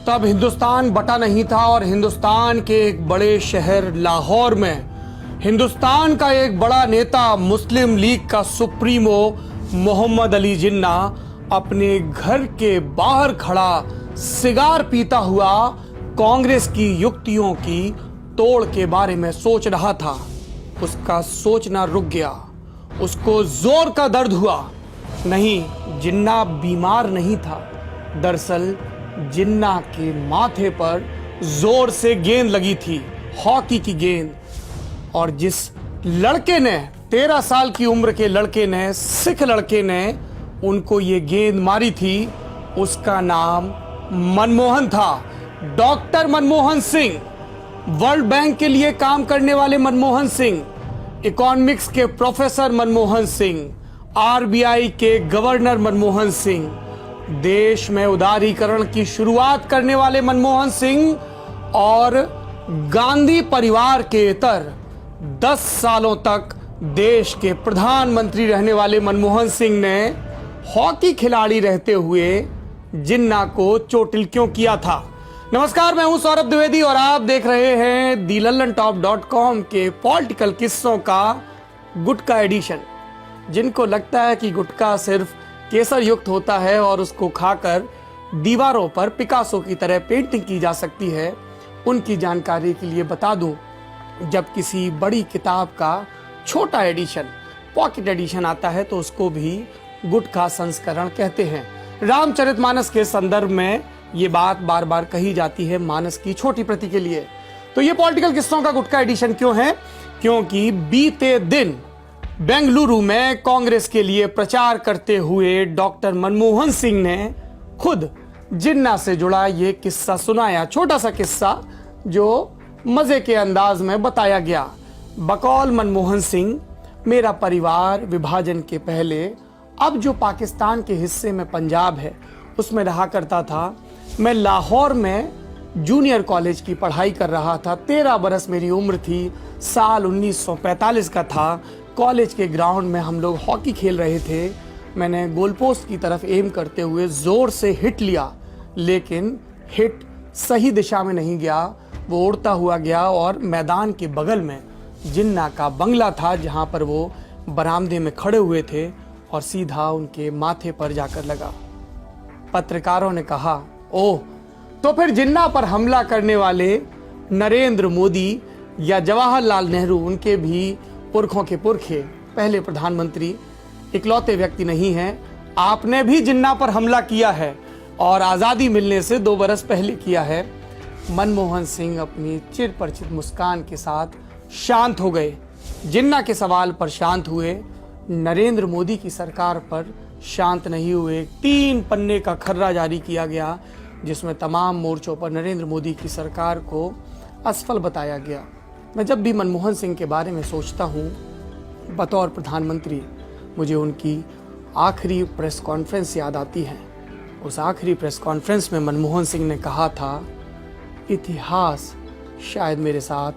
तब हिंदुस्तान बटा नहीं था और हिंदुस्तान के एक बड़े शहर लाहौर में हिंदुस्तान का एक बड़ा नेता, मुस्लिम लीग का सुप्रीमो मोहम्मद अली जिन्ना अपने घर के बाहर खड़ा सिगार पीता हुआ कांग्रेस की युक्तियों की तोड़ के बारे में सोच रहा था। उसका सोचना रुक गया। उसको जोर का दर्द हुआ। नहीं, जिन्ना बीमार नहीं था। दरअसल जिन्ना के माथे पर जोर से गेंद लगी थी, हॉकी की गेंद। और जिस लड़के ने 13 साल की उम्र के लड़के ने, सिख लड़के ने उनको ये गेंद मारी थी, उसका नाम मनमोहन था। Doctor Manmohan Singh, world bank के लिए काम करने वाले मनमोहन सिंह, इकोनॉमिक्स के प्रोफेसर मनमोहन सिंह, आरबीआई के गवर्नर मनमोहन सिंह, देश में उदारीकरण की शुरुआत करने वाले मनमोहन सिंह और गांधी परिवार के इतर 10 सालों तक देश के प्रधानमंत्री रहने वाले मनमोहन सिंह ने हॉकी खिलाड़ी रहते हुए जिन्ना को चोटिल क्यों किया था। नमस्कार, मैं हूं सौरभ द्विवेदी और आप देख रहे हैं thelallanTop.com के पॉलिटिकल किस्सों का गुटका एडिशन। जिनको लगता है कि गुटका सिर्फ केसर युक्त होता है और उसको खाकर दीवारों पर पिकासो की तरह पेंटिंग की जा सकती है, उनकी जानकारी के लिए बता दूं, जब किसी बड़ी किताब का छोटा एडिशन, पॉकेट एडिशन आता है तो उसको भी गुटका संस्करण कहते हैं। रामचरितमानस के संदर्भ में ये बात बार बार कही जाती है, मानस की छोटी प्रति के लिए। तो ये पॉलिटिकल किस्सों का गुटका एडिशन क्यों है? क्योंकि बीते दिन बेंगलुरु में कांग्रेस के लिए प्रचार करते हुए डॉक्टर मनमोहन सिंह ने खुद जिन्ना से जुड़ा ये किस्सा सुनाया। छोटा सा किस्सा जो मजे के अंदाज में बताया गया। बकौल मनमोहन सिंह, मेरा परिवार विभाजन के पहले अब जो पाकिस्तान के हिस्से में पंजाब है उसमें रहा करता था। मैं लाहौर में जूनियर कॉलेज की पढ़ाई कर रहा था। 13 बरस मेरी उम्र थी। साल 1945 का था। कॉलेज के ग्राउंड में हम लोग हॉकी खेल रहे थे। मैंने गोल पोस्ट की तरफ एम करते हुए जोर से हिट लिया, लेकिन हिट सही दिशा में नहीं गया। वो उड़ता हुआ गया और मैदान के बगल में जिन्ना का बंगला था, जहां पर वो बरामदे में खड़े हुए थे और सीधा उनके माथे पर जाकर लगा। पत्रकारों ने कहा, ओह, तो फिर जिन्ना पर हमला करने वाले नरेंद्र मोदी या जवाहरलाल नेहरू, उनके भी पुरखों के पुरखे, पहले प्रधानमंत्री, इकलौते व्यक्ति नहीं हैं। आपने भी जिन्ना पर हमला किया है और आज़ादी मिलने से 2 बरस पहले किया है। मनमोहन सिंह अपनी चिरपरिचित मुस्कान के साथ शांत हो गए। जिन्ना के सवाल पर शांत हुए, नरेंद्र मोदी की सरकार पर शांत नहीं हुए। 3 पन्ने का खर्रा जारी किया गया जिसमें तमाम मोर्चों पर नरेंद्र मोदी की सरकार को असफल बताया गया। मैं जब भी मनमोहन सिंह के बारे में सोचता हूँ बतौर प्रधानमंत्री, मुझे उनकी आखिरी प्रेस कॉन्फ्रेंस याद आती है। उस आखिरी प्रेस कॉन्फ्रेंस में मनमोहन सिंह ने कहा था, इतिहास शायद मेरे साथ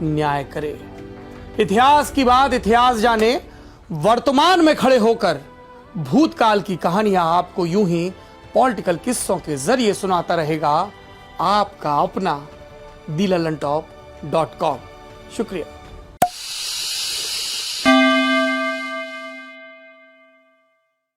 न्याय करे। इतिहास की बात इतिहास जाने। वर्तमान में खड़े होकर भूतकाल की कहानियां आपको यूं ही पॉलिटिकल किस्सों के जरिए सुनाता रहेगा आपका अपना thelallanTop.com। शुक्रिया।